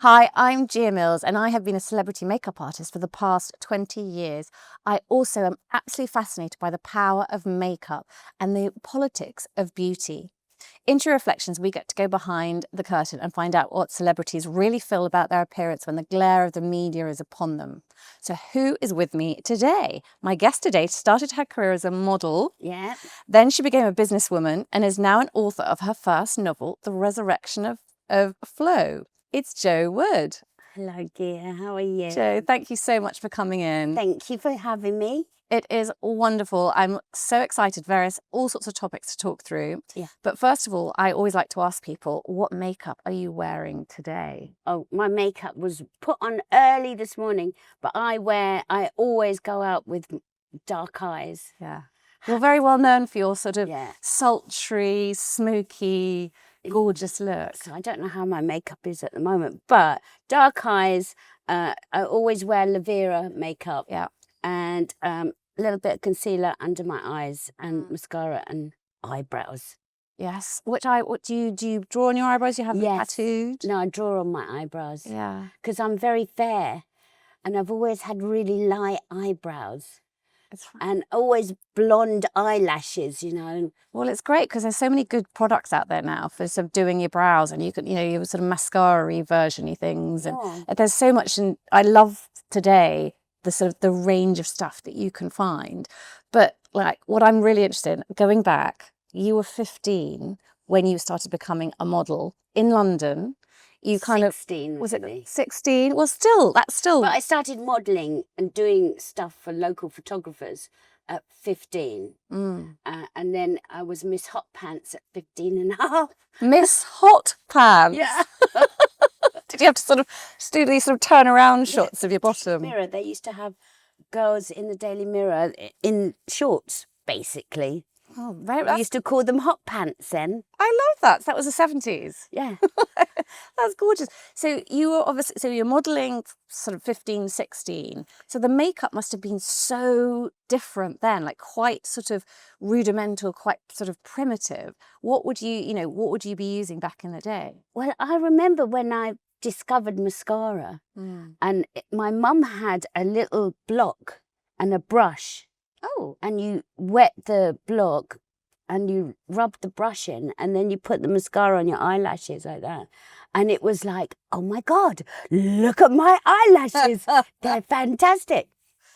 Hi, I'm Gia Mills and I have been a celebrity makeup artist for the past 20 years. I also am absolutely fascinated by the power of makeup and the politics of beauty. In True Reflections, we get to go behind the curtain and find out what celebrities really feel about their appearance when the glare of the media is upon them. So who is with me today? My guest today started her career as a model. Yeah. Then she became a businesswoman and is now an author of her first novel, The Resurrection of Flo. It's Jo Wood. Hello, dear. How are you? Jo, thank you so much for coming in. Thank you for having me. It is wonderful. I'm so excited. All sorts of topics to talk through. Yeah. But first of all, I always like to ask people, what makeup are you wearing today? Oh, my makeup was put on early this morning, but I always go out with dark eyes. Yeah. You're very well known for your sort of Yeah. sultry, smoky, gorgeous look. So I don't know how my makeup is at the moment, but dark eyes, I always wear Lavera makeup. Yeah. And a little bit of concealer under my eyes and mascara and eyebrows. Yes. What do you draw on your eyebrows? You have them tattooed? No, I draw on my eyebrows. Yeah. Because I'm very fair and I've always had really light eyebrows. And always blonde eyelashes, you know. Well, it's great because there's so many good products out there now for sort of doing your brows, and you can, your sort of mascara-y version-y things. And there's so much, and I love today the sort of the range of stuff that you can find. But like what I'm really interested in, going back, you were 15 when you started becoming a model in London. You kind 16, was it 16? Well, that's still. But I started modelling and doing stuff for local photographers at 15. And then I was Miss Hot Pants at 15 and a half. Miss Hot Pants? Yeah. Did you have to sort of do these sort of turnaround shots of your bottom? Mirror. They used to have girls in the Daily Mirror in shorts, basically. Oh, I used to call them hot pants then. I love that. That was the 70s. Yeah. That's gorgeous. So you were obviously, you're modelling sort of 15, 16. So the makeup must have been so different then, like quite sort of rudimental, quite sort of primitive. What would you be using back in the day? Well, I remember when I discovered mascara and my mum had a little block and a brush. Oh. And you wet the block and you rub the brush in and then you put the mascara on your eyelashes like that. And it was like, oh my God, look at my eyelashes. They're fantastic.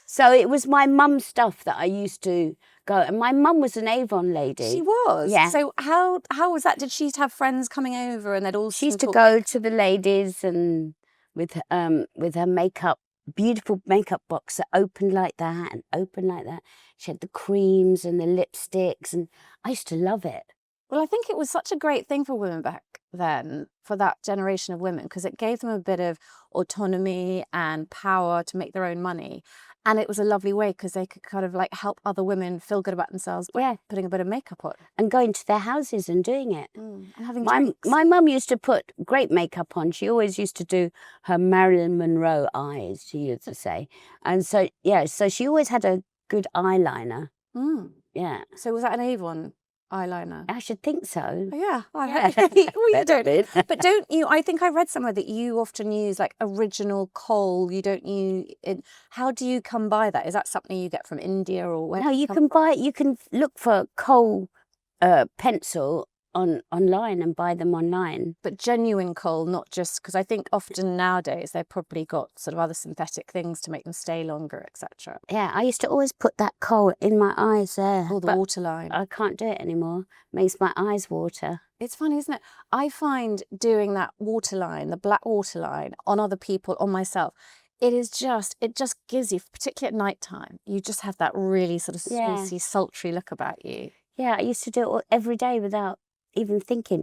So it was my mum's stuff that I used to go. And my mum was an Avon lady. She was? Yeah. So how was that? Did she have friends coming over and they'd all... She used to go to the ladies and with her makeup, beautiful makeup box that opened like that and opened like that. She had the creams and the lipsticks and I used to love it. Well, I think it was such a great thing for women back then, for that generation of women, because it gave them a bit of autonomy and power to make their own money. And it was a lovely way because they could kind of like help other women feel good about themselves by putting a bit of makeup on. And going to their houses and doing it. And having my mum used to put great makeup on. She always used to do her Marilyn Monroe eyes, she used to say. And so, so she always had a good eyeliner. Yeah. So was that an Avon eyeliner? I should think so. Oh, yeah. Well, you don't. But don't you? I think I read somewhere that you often use like original kohl. You don't use it. How do you come by that? Is that something you get from India or where? No, you can look for kohl pencil online and buy them online. But genuine kohl, not just, because I think often nowadays they've probably got sort of other synthetic things to make them stay longer, etc. Yeah, I used to always put that kohl in my eyes there. Or the waterline. I can't do it anymore. It makes my eyes water. It's funny, isn't it? I find doing that waterline, the black waterline, on other people, on myself, it just gives you, particularly at night time, you just have that really sort of saucy, sultry look about you. Yeah, I used to do it every day without even thinking,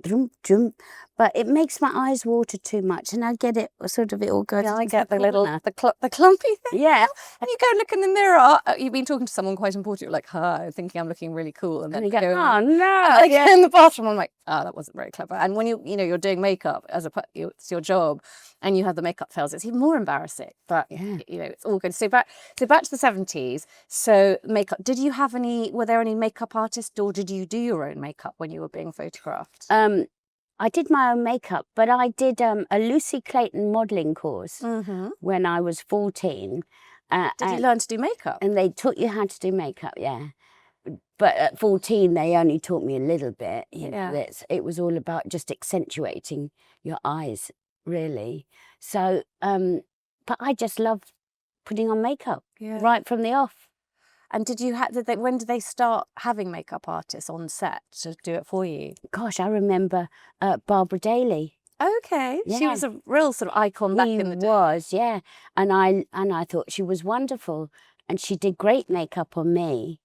but it makes my eyes water too much, and I get it sort of it all goes. Yeah, I get the little the clumpy thing. Yeah, and you go and look in the mirror. You've been talking to someone quite important. You're like, hi, thinking I'm looking really cool, and then you go, oh no, and in the bathroom. I'm like, oh, that wasn't very clever. And when you're doing makeup it's your job, and you have the makeup fails, it's even more embarrassing. But it's all good. So back to the 70s. So makeup. Were there any makeup artists, or did you do your own makeup when you were being photographed? I did my own makeup, but I did a Lucy Clayton modelling course when I was 14. Did you learn to do makeup? And they taught you how to do makeup, yeah. But at 14, they only taught me a little bit. You know, it was all about just accentuating your eyes, really. So, but I just love putting on makeup right from the off. And when did they start having makeup artists on set to do it for you? Gosh, I remember Barbara Daly. Okay, she was a real sort of icon back in the day. She was, yeah. And I thought she was wonderful, and she did great makeup on me.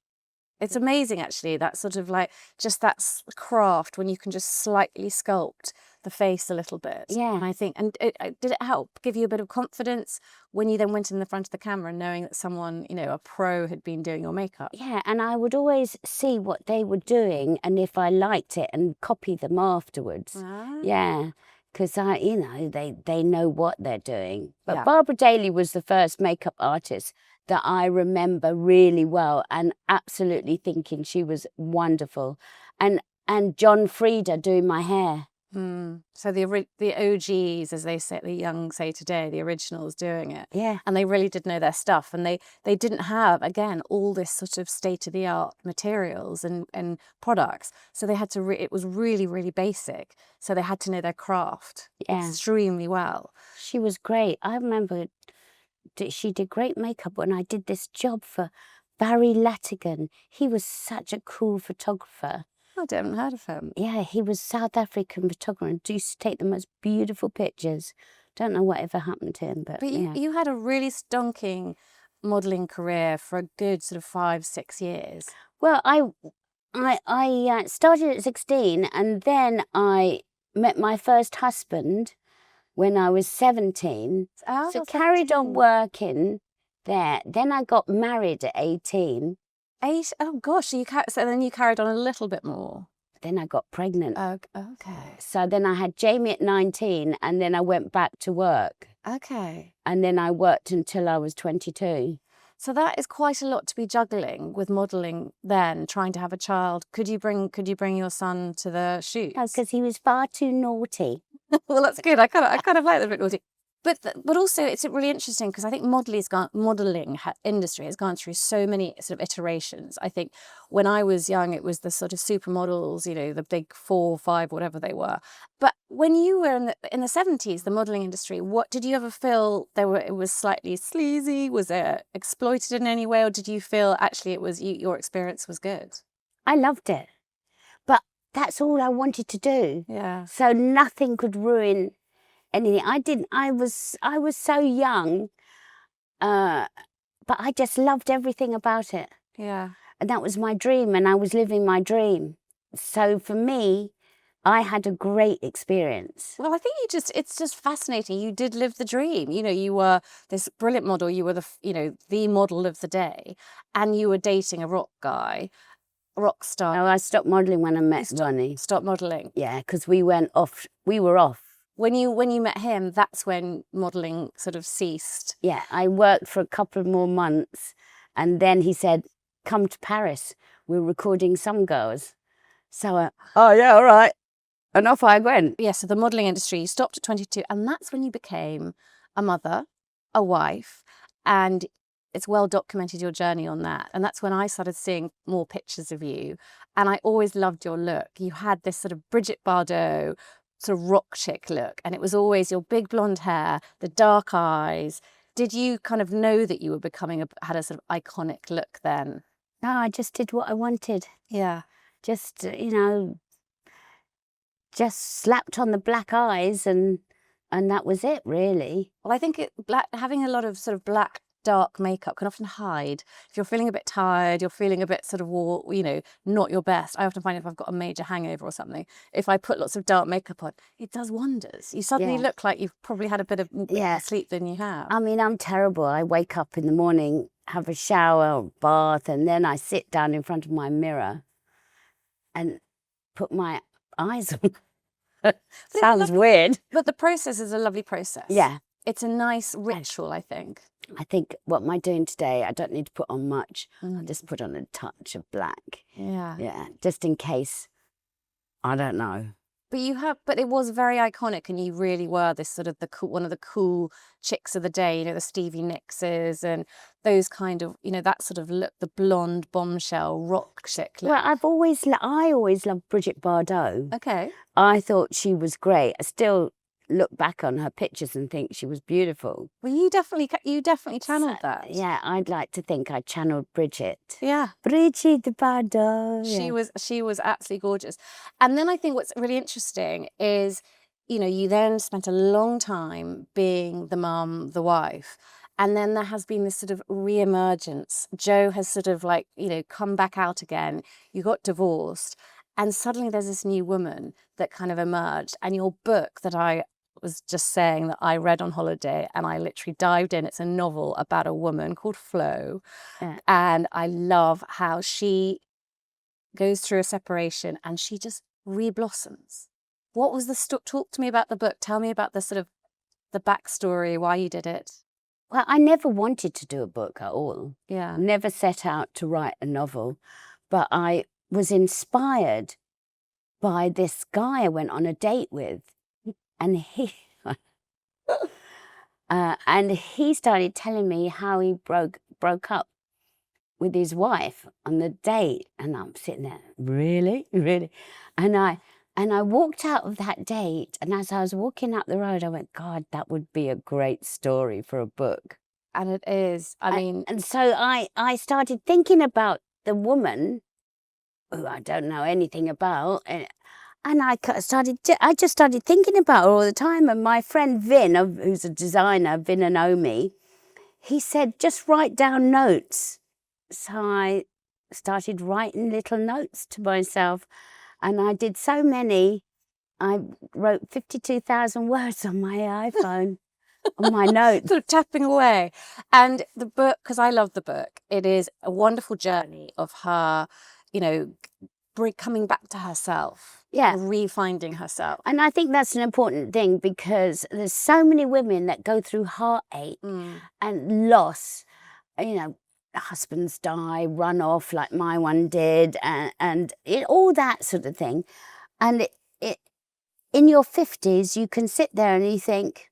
It's amazing, actually, that sort of like just that craft when you can just slightly sculpt the face a little bit. Yeah. And I think, did it help give you a bit of confidence when you then went in the front of the camera, knowing that someone, you know, a pro had been doing your makeup? Yeah, and I would always see what they were doing and if I liked it and copy them afterwards. Ah. Yeah, because you know, they know what they're doing. But Yeah. Barbara Daly was the first makeup artist that I remember really well and absolutely thinking she was wonderful. And John Frieda doing my hair. So the OGs, as they say, the young say today, the originals doing it. Yeah. And they really did know their stuff. And they didn't have, again, all this sort of state-of-the-art materials and products. So they had to, it was really, really basic. So they had to know their craft extremely well. She was great. I remember she did great makeup when I did this job for Barry Latigan. He was such a cool photographer. I haven't heard of him. Yeah, he was South African photographer and used to take the most beautiful pictures. Don't know whatever happened to him, but you had a really stonking modelling career for a good sort of 5-6 years. Well, I started at 16 and then I met my first husband when I was 17. Oh, so carried on working there. Then I got married at 18. Oh gosh, so then you carried on a little bit more. Then I got pregnant. Okay. So then I had Jamie at 19 and then I went back to work. Okay. And then I worked until I was 22. So that is quite a lot to be juggling with modelling then, trying to have a child. Could you bring your son to the shoots? No, because he was far too naughty. Well, that's good. I kind of like the bit naughty. But also it's really interesting because I think modelling industry has gone through so many sort of iterations. I think when I was young, it was the sort of supermodels, you know, the big 4, 5, whatever they were. But when you were in the 70s, the modelling industry, what did you ever feel it was slightly sleazy? Was it exploited in any way, or did you feel actually it was your experience was good? I loved it, but that's all I wanted to do. Yeah. So nothing could ruin anything. I was so young, but I just loved everything about it. Yeah. And that was my dream, and I was living my dream. So for me, I had a great experience. Well, I think it's just fascinating. You did live the dream. You know, you were this brilliant model. You were the model of the day, and you were dating a rock star. No, I stopped modelling when I met Ronnie. Stopped modelling. Yeah, because we were off. When you met him, that's when modelling sort of ceased. Yeah, I worked for a couple of more months and then he said, come to Paris. We're recording Some Girls. So, oh yeah, all right. And off I went. Yeah, so the modelling industry, you stopped at 22 and that's when you became a mother, a wife, and it's well documented your journey on that. And that's when I started seeing more pictures of you. And I always loved your look. You had this sort of Brigitte Bardot, sort of rock chick look, and it was always your big blonde hair, the dark eyes. Did you kind of know that you were had a sort of iconic look then? No, I just did what I wanted. Yeah. Just, just slapped on the black eyes and that was it, really. Well, I think having a lot of sort of black, dark makeup can often hide. If you're feeling a bit tired, you're feeling a bit sort of, not your best. I often find if I've got a major hangover or something, if I put lots of dark makeup on, it does wonders. You suddenly look like you've probably had a bit of more sleep than you have. I mean, I'm terrible. I wake up in the morning, have a shower or bath, and then I sit down in front of my mirror and put my eyes on. Sounds weird. But the process is a lovely process. Yeah. It's a nice ritual, I think. I think what am I doing today? I don't need to put on much. I just put on a touch of black. Yeah. Yeah, just in case. I don't know. But it was very iconic, and you really were this sort of one of the cool chicks of the day, the Stevie Nickses and those kind of, that sort of look, the blonde bombshell rock chick look. Well, I always loved Bridget Bardot. Okay. I thought she was great. I still look back on her pictures and think she was beautiful. Well, you definitely channeled that. Yeah, I'd like to think I channeled Bridget. Yeah. Bridget Bardot. She was absolutely gorgeous. And then I think what's really interesting is, you then spent a long time being the mum, the wife, and then there has been this sort of re-emergence. Joe has sort of come back out again. You got divorced, and suddenly there's this new woman that kind of emerged. And your book that I was just saying that I read on holiday, and I literally dived in. It's a novel about a woman called Flo. Yeah. And I love how she goes through a separation and she just re-blossoms. What was talk to me about the book. Tell me about the sort of the backstory, why you did it. Well, I never wanted to do a book at all. Yeah. Never set out to write a novel, but I was inspired by this guy I went on a date with, and he started telling me how he broke up with his wife on the date, and I'm sitting there, really, and I walked out of that date, and as I was walking up the road, I went, God, that would be a great story for a book. And it is. And so I started thinking about the woman who I don't know anything about, and I just started thinking about her all the time. And my friend Vin, who's a designer, Vin and Omi, he said, just write down notes. So I started writing little notes to myself, and I did so many. I wrote 52,000 words on my iPhone, on my notes. Sort of tapping away. And the book, because I love the book, it is a wonderful journey of her, coming back to herself. Yeah. Re-finding herself. And I think that's an important thing, because there's so many women that go through heartache and loss, husbands die, run off like my one did, and all that sort of thing. And in your 50s, you can sit there and you think,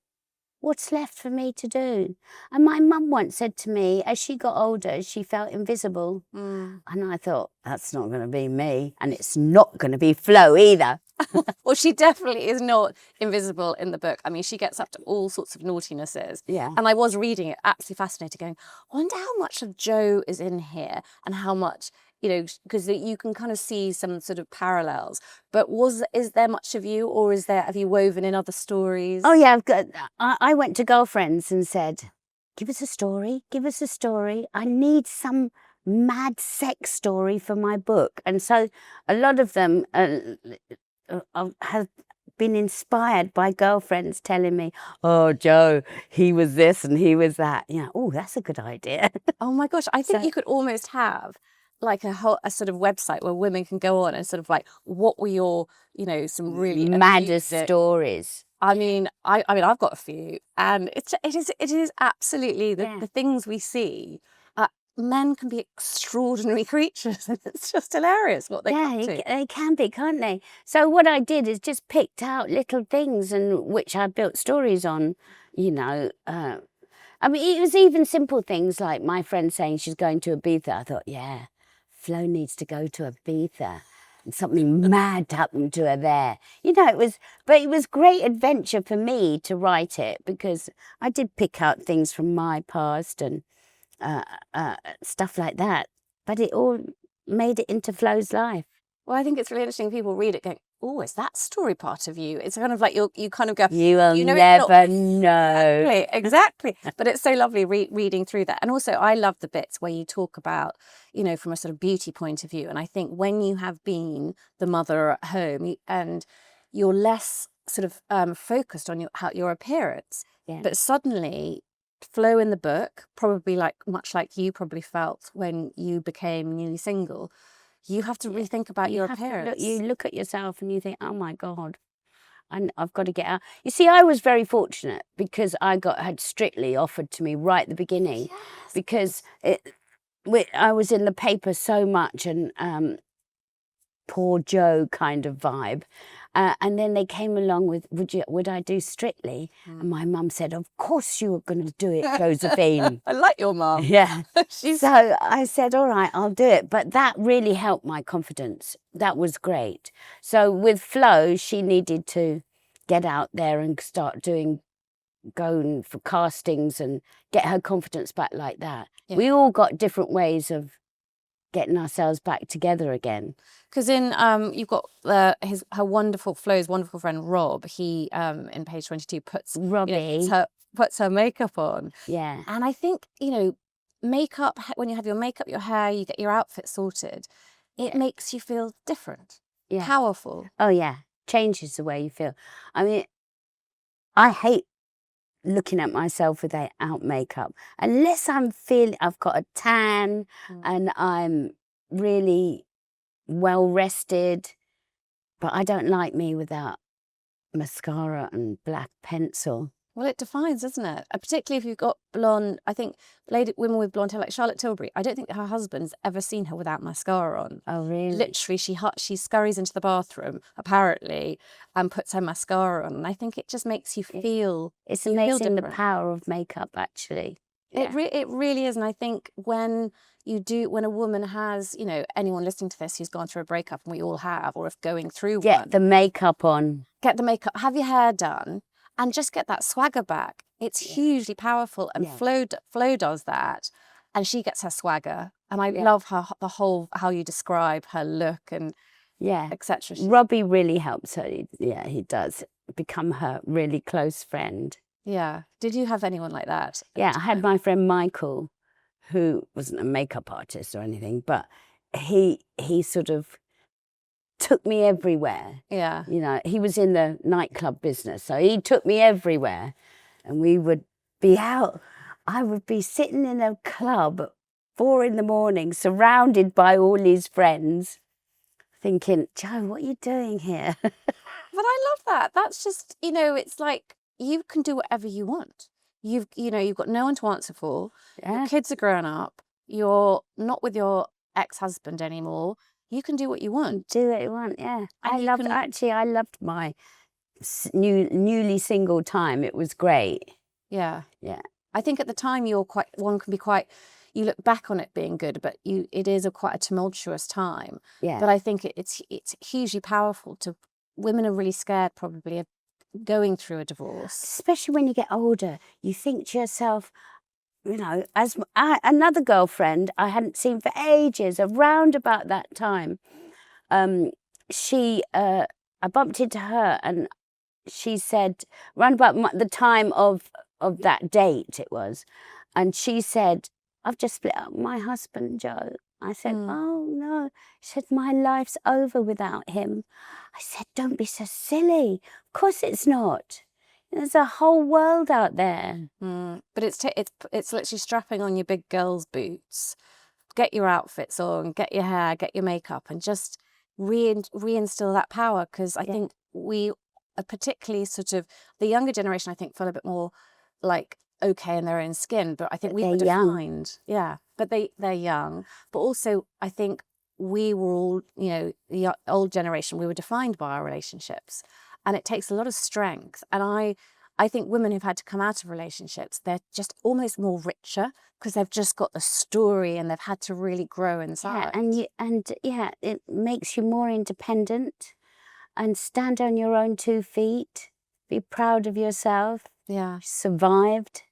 what's left for me to do? And my mum once said to me, as she got older, she felt invisible. And I thought, that's not going to be me. And it's not going to be Flo either. Well, she definitely is not invisible in the book. I mean, she gets up to all sorts of naughtinesses. Yeah. And I was reading it, absolutely fascinated, going, I wonder how much of Joe is in here and how much, because you can kind of see some sort of parallels. But is there much of you, or have you woven in other stories? Oh, yeah. I went to girlfriends and said, give us a story. I need some mad sex story for my book. And so a lot of them have been inspired by girlfriends telling me, oh, Joe, he was this and he was that. Oh, that's a good idea. Oh my gosh, I think you could almost have like a sort of website where women can go on and sort of like, what were your, some really maddest stories? I mean, I've got a few, and it is absolutely the things we see. Men can be extraordinary creatures, and it's just hilarious what they come to. They can be, can't they? So what I did is just picked out little things and which I built stories on, I mean, it was even simple things like my friend saying she's going to Ibiza. I thought, yeah, Flo needs to go to Ibiza. And something mad happened to her there. It was great adventure for me to write it, because I did pick out things from my past and stuff like that, but it all made it into Flo's life. Well, I think it's really interesting. People read it going, oh, is that story part of you? It's kind of like you kind of go, you will never know. Exactly. But it's so lovely reading through that. And also I love the bits where you talk about, from a sort of beauty point of view. And I think when you have been the mother at home and you're less sort of focused on your appearance, but suddenly Flo in the book, probably much like you probably felt when you became newly single, you have to rethink about your appearance. You look at yourself and you think, oh my God, I've got to get out. You see, I was very fortunate because I had Strictly offered to me right at the beginning, because I was in the paper so much, and poor Joe kind of vibe. And then they came along with, would I do Strictly? And my mum said, of course you were going to do it, Josephine. I like your mum. Yeah. She's... So I said, all right, I'll do it. But that really helped my confidence. That was great. So with Flo, she needed to get out there and start going for castings and get her confidence back like that. Yeah. We all got different ways of getting ourselves back together again. Because in you've got Flo's wonderful friend Rob. He in page 22 puts her makeup on. Yeah. And I think, you know, makeup, when you have your makeup, your hair, you get your outfit sorted, it makes you feel different, powerful. Oh yeah, changes the way you feel. I mean, I hate looking at myself without makeup, unless I'm feeling I've got a tan and I'm really well rested. But I don't like me without mascara and black pencil. Well, it defines, doesn't it? Particularly if you've got blonde. I think women with blonde hair, like Charlotte Tilbury, I don't think her husband's ever seen her without mascara on. Oh, really? Literally, she scurries into the bathroom, apparently, and puts her mascara on. And I think it just makes you feel... It's amazing the power of makeup, actually. Yeah. It really is. And I think when a woman has, you know, anyone listening to this who's gone through a breakup, and we all have, or if going through one... Get the makeup on. Get the makeup, have your hair done, and just get that swagger back. It's hugely powerful, and Flo does that, and she gets her swagger. And I love the whole how you describe her look and etc. Robbie really helps her. Yeah, he does become her really close friend. Yeah. Did you have anyone like that? Yeah, I had my friend Michael, who wasn't a makeup artist or anything, but he sort of took me everywhere. Yeah. You know, he was in the nightclub business, so he took me everywhere. And we would be out. I would be sitting in a club at 4 a.m, surrounded by all his friends, thinking, Joe, what are you doing here? But I love that. That's just, you know, it's like you can do whatever you want. You've got no one to answer for. Yeah. Your kids are grown up. You're not with your ex-husband anymore. You can do what you want. Do what you want, yeah. I loved my newly single time. It was great. Yeah. Yeah. I think at the time you look back on it being good, but it is quite a tumultuous time. Yeah. But I think it's hugely powerful women are really scared probably of going through a divorce. Especially when you get older, you think to yourself, you know, another girlfriend I hadn't seen for ages, around about that time, I bumped into her and she said, round about the time of that date it was, and she said, I've just split up with my husband, Joe. I said, oh no. She said, my life's over without him. I said, don't be so silly. Of course it's not. There's a whole world out there. But it's literally strapping on your big girl's boots, get your outfits on, get your hair, get your makeup, and just reinstill that power. Because I think we are particularly sort of, the younger generation, I think, feel a bit more like okay in their own skin. But I think we were defined. Young. Yeah, but they're young. But also, I think we were all, you know, the old generation, we were defined by our relationships. And it takes a lot of strength. And I think women who've had to come out of relationships, they're just almost more richer because they've just got the story and they've had to really grow inside. Yeah, it makes you more independent and stand on your own 2 feet. Be proud of yourself. Yeah. Survived.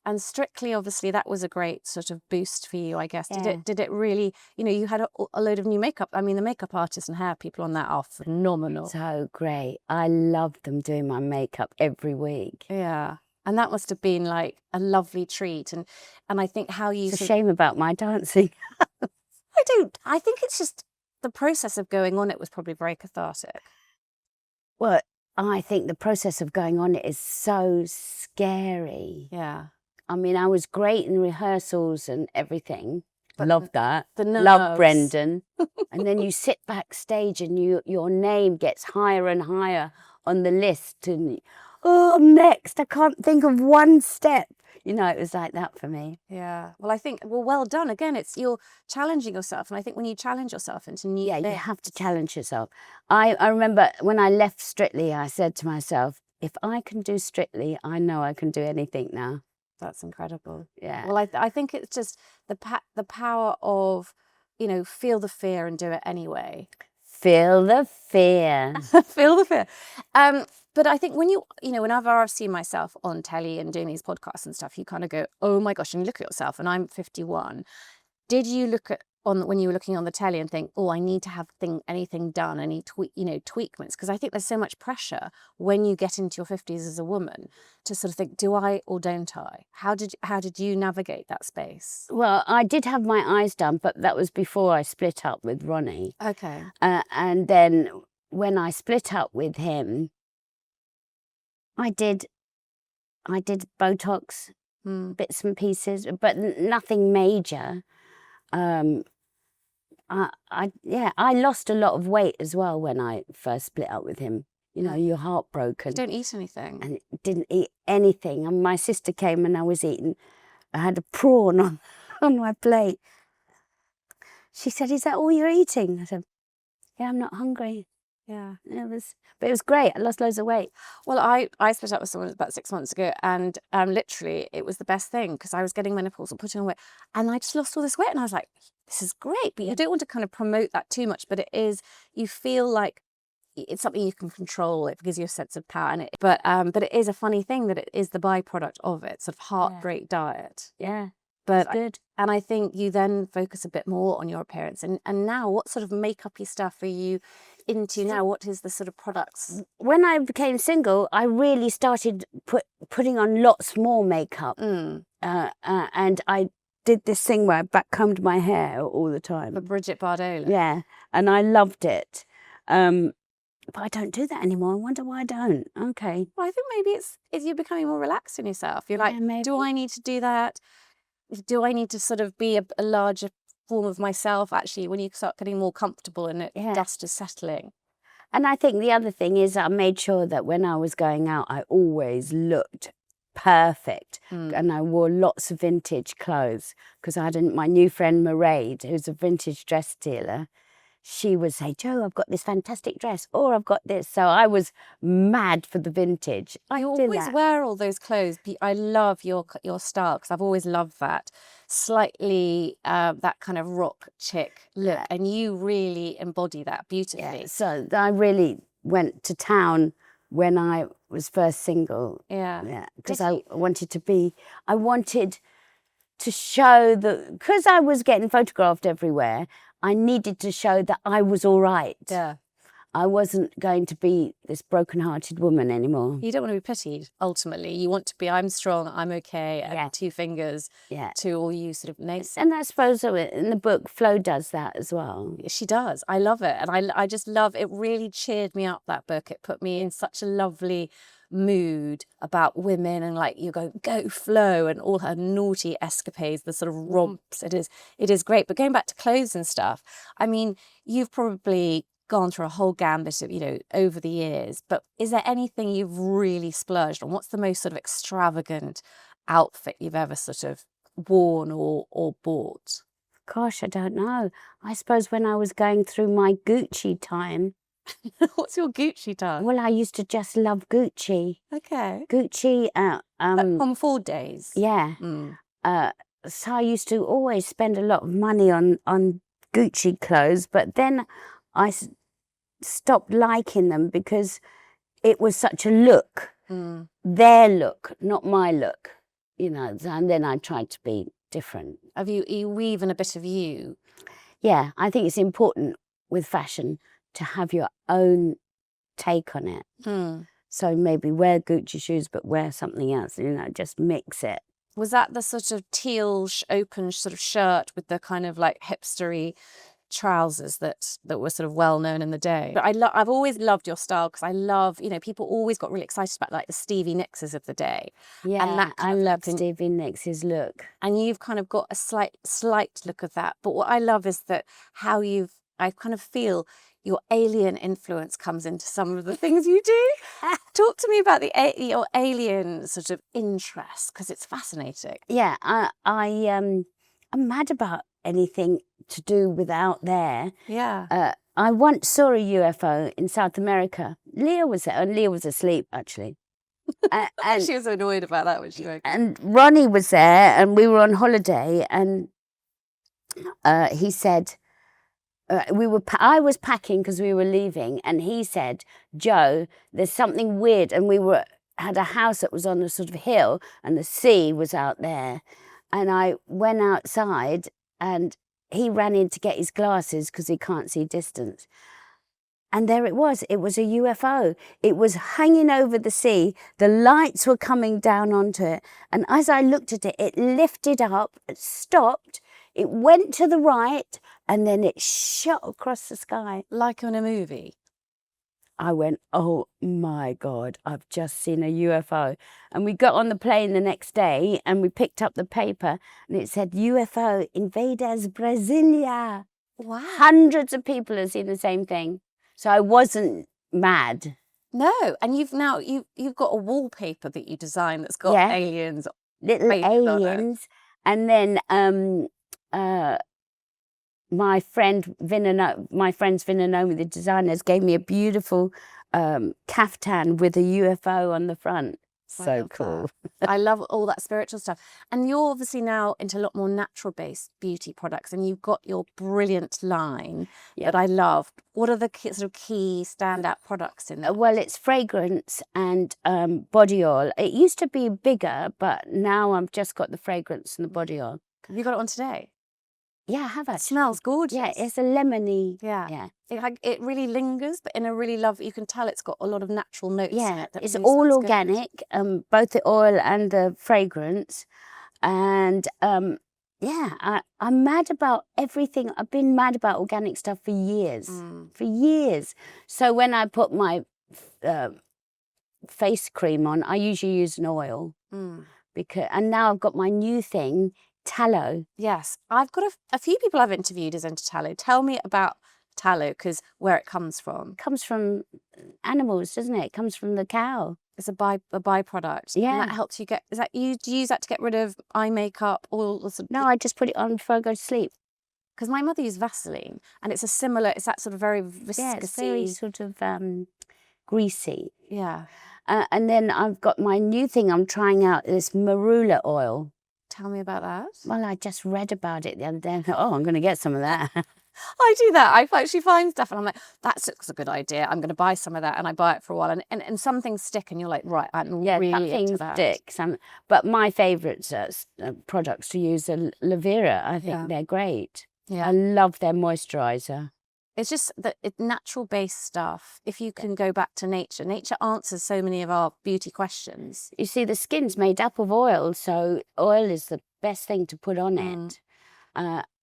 And Strictly, obviously, that was a great sort of boost for you, I guess. Yeah. Did it really, you know, you had a load of new makeup. I mean, the makeup artists and hair people on that are phenomenal. So great. I love them doing my makeup every week. Yeah. And that must have been like a lovely treat. And I think how you... It's a shame about my dancing. I think it's just the process of going on it was probably very cathartic. Well, I think the process of going on it is so scary. Yeah. I mean, I was great in rehearsals and everything. Love that. The nerves. Love Brendan. And then you sit backstage and your name gets higher and higher on the list. And, oh, I'm next. I can't think of one step. You know, it was like that for me. Yeah. Well, I think, well done. Again, it's you're challenging yourself. And I think when you challenge yourself into new Yeah, you things, have to challenge yourself. I remember when I left Strictly, I said to myself, if I can do Strictly, I know I can do anything now. that's incredible. Yeah. Well, I think it's just the power of, you know, feel the fear and do it anyway. Feel the fear. Feel the fear. But I think when you know, whenever I've seen myself on telly and doing these podcasts and stuff, you kind of go, oh my gosh, and you look at yourself, and I'm 51. Did you look at when you were looking on the telly and think, oh, I need to have anything done, any tweakments? Because I think there's so much pressure when you get into your 50s as a woman to sort of think, do I or don't I? How did you navigate that space? Well, I did have my eyes done, but that was before I split up with Ronnie. Okay. And then when I split up with him, I did Botox, bits and pieces, but nothing major. I lost a lot of weight as well when I first split up with him. You know, you're heartbroken. You don't eat anything. And didn't eat anything. And my sister came and I had a prawn on my plate. She said, is that all you're eating? I said, yeah, I'm not hungry. Yeah. But it was great. I lost loads of weight. Well, I split up with someone about 6 months ago, and literally it was the best thing because I was getting menopausal, putting on weight, and I just lost all this weight, and I was like, this is great. But you don't want to kind of promote that too much, but you feel like it's something you can control. It gives you a sense of power, but it is a funny thing that it is the byproduct of it, sort of heartbreak diet. Yeah. But good. And I think you then focus a bit more on your appearance. And now, what sort of makeup-y stuff are you into now? What is the sort of products? When I became single, I really started putting on lots more makeup. And I did this thing where I backcombed my hair all the time. For Bridget Bardot. Yeah, and I loved it. But I don't do that anymore. I wonder why I don't. Okay. Well, I think maybe it's you're becoming more relaxed in yourself. You're like, maybe. Do I need to do that? Do I need to sort of be a larger form of myself, actually, when you start getting more comfortable and dust is settling? And I think the other thing is I made sure that when I was going out, I always looked perfect. And I wore lots of vintage clothes because I had my new friend Mairead, who's a vintage dress dealer. She would say, Jo, I've got this fantastic dress, or I've got this. So I was mad for the vintage. I always wear all those clothes. I love your style because I've always loved that slightly that kind of rock chick look, and you really embody that beautifully. Yeah. So I really went to town when I was first single. Yeah, because I wanted to show because I was getting photographed everywhere. I needed to show that I was all right. Yeah. I wasn't going to be this broken-hearted woman anymore. You don't want to be pitied, ultimately. You want to be, I'm strong, I'm okay, and 2 fingers to all you sort of names. And I suppose in the book, Flo does that as well. She does. I love it. And I just love, it really cheered me up, that book. It put me in such a lovely mood about women, and like you go Flo and all her naughty escapades, the sort of romps. It is great. But going back to clothes and stuff, I mean, you've probably gone through a whole gambit of, over the years, but is there anything you've really splurged on? What's the most sort of extravagant outfit you've ever sort of worn or bought? Gosh, I don't know. I suppose when I was going through my Gucci time. What's your Gucci time? Well, I used to just love Gucci. Okay. Gucci. On 4 days. Yeah. So I used to always spend a lot of money on Gucci clothes, but then I stopped liking them because it was such a look, their look, not my look, and then I tried to be different. You weave in a bit of you? Yeah, I think it's important with fashion to have your own take on it. So maybe wear Gucci shoes, but wear something else, just mix it. Was that the sort of teal open sort of shirt with the kind of like hipstery trousers that were sort of well known in the day? But I've always loved your style because I love, people always got really excited about like the Stevie Nickses of the day. Yeah, and I love Stevie Nicks' look. And you've kind of got a slight look of that. But what I love is that I kind of feel your alien influence comes into some of the things you do. Talk to me about your alien sort of interest, because it's fascinating. Yeah, I'm mad about anything to do with out there. Yeah. I once saw a UFO in South America. Leah was there, and Leah was asleep, actually. And She was annoyed about that when she woke up. And Ronnie was there, and we were on holiday, and he said, I was packing because we were leaving, and he said, Joe, there's something weird. And we had a house that was on a sort of hill, and the sea was out there. And I went outside, and he ran in to get his glasses because he can't see distance. And there it was. It was a UFO. It was hanging over the sea. The lights were coming down onto it. And as I looked at it, it lifted up, it stopped, it went to the right, and then it shot across the sky. Like in a movie. I went, oh my God, I've just seen a UFO. And we got on the plane the next day, and we picked up the paper, and it said, UFO invaders Brasilia. Wow. Hundreds of people have seen the same thing. So I wasn't mad. No, and you've got a wallpaper that you designed that's got aliens, little aliens, and then my friends Vinanomi, the designers, gave me a beautiful caftan with a UFO on the front. So cool. I love all that spiritual stuff. And you're obviously now into a lot more natural-based beauty products, and you've got your brilliant line that I love. What are the sort of key standout products in there? Well, it's fragrance and body oil. It used to be bigger, but now I've just got the fragrance and the body oil. Have you got it on today? Yeah, I have actually. It smells gorgeous. Yeah, it's a lemony. Yeah. It really lingers, but in a really lovely, you can tell it's got a lot of natural notes in it. It's all organic, both the oil and the fragrance. And I'm mad about everything. I've been mad about organic stuff for years. So when I put my face cream on, I usually use an oil. And now I've got my new thing, tallow. Yes, I've got a few people I've interviewed as into tallow. Tell me about tallow, because where it comes from. It comes from animals, doesn't it? It comes from the cow. It's a byproduct. Yeah. And that helps you get, do you use that to get rid of eye makeup, all the sort of... No, I just put it on before I go to sleep. Because my mother used Vaseline, and it's that sort of very viscous. Yeah, it's very sort of greasy. Yeah. And then I've got my new thing I'm trying out, this Marula Oil. Tell me about that. Well, I just read about it the other day and thought, oh, I'm going to get some of that. I do that. I actually find stuff and I'm like, that looks a good idea. I'm going to buy some of that, and I buy it for a while, and some things stick, and you're like, right, I'm really into that. Sticks. But my favourite products to use are Lavera. I think they're great. Yeah. I love their moisturiser. It's just that it's natural-based stuff. If you can go back to nature, nature answers so many of our beauty questions. You see, the skin's made up of oil, so oil is the best thing to put on it.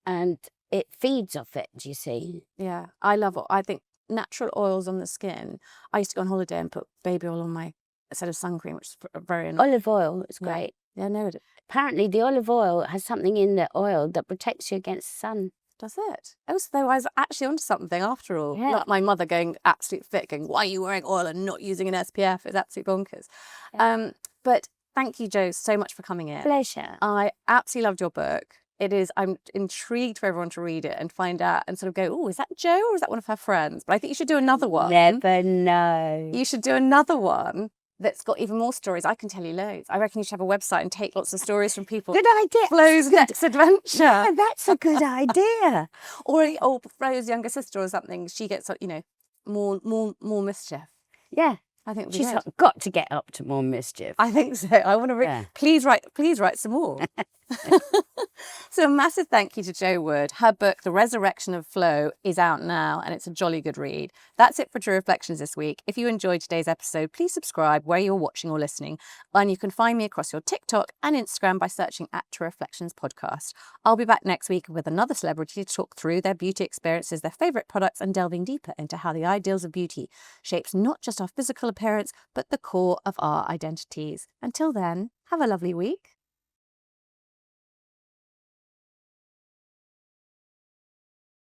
And it feeds off it, do you see? Yeah, I love it. I think natural oils on the skin. I used to go on holiday and put baby oil on my instead of sun cream, which is very annoying. Olive oil is great. Yeah, no. Apparently, the olive oil has something in the oil that protects you against the sun. Does it? Oh, so I was actually onto something after all. Yeah. Like my mother going absolute fit, going, why are you wearing oil and not using an SPF? It's absolute bonkers. Yeah. But thank you, Jo, so much for coming in. Pleasure. I absolutely loved your book. I'm intrigued for everyone to read it and find out and sort of go, oh, is that Jo or is that one of her friends? But I think you should do another one. Never know. You should do another one that's got even more stories. I can tell you loads. I reckon you should have a website and take lots of stories from people. Good idea. Flo's next adventure. Yeah, that's a good idea. or Flo's younger sister or something. She gets, more mischief. Yeah. I think she's got to get up to more mischief. I think so. I want to please write some more. So a massive thank you to Jo Wood. Her book, The Resurrection of Flo, is out now, and it's a jolly good read. That's it for True Reflections this week. If you enjoyed today's episode, please subscribe where you're watching or listening, and you can find me across your TikTok and Instagram by searching at True Reflections Podcast. I'll be back next week with another celebrity to talk through their beauty experiences, their favourite products, and delving deeper into how the ideals of beauty shapes not just our physical appearance, but the core of our identities. Until then, have a lovely week.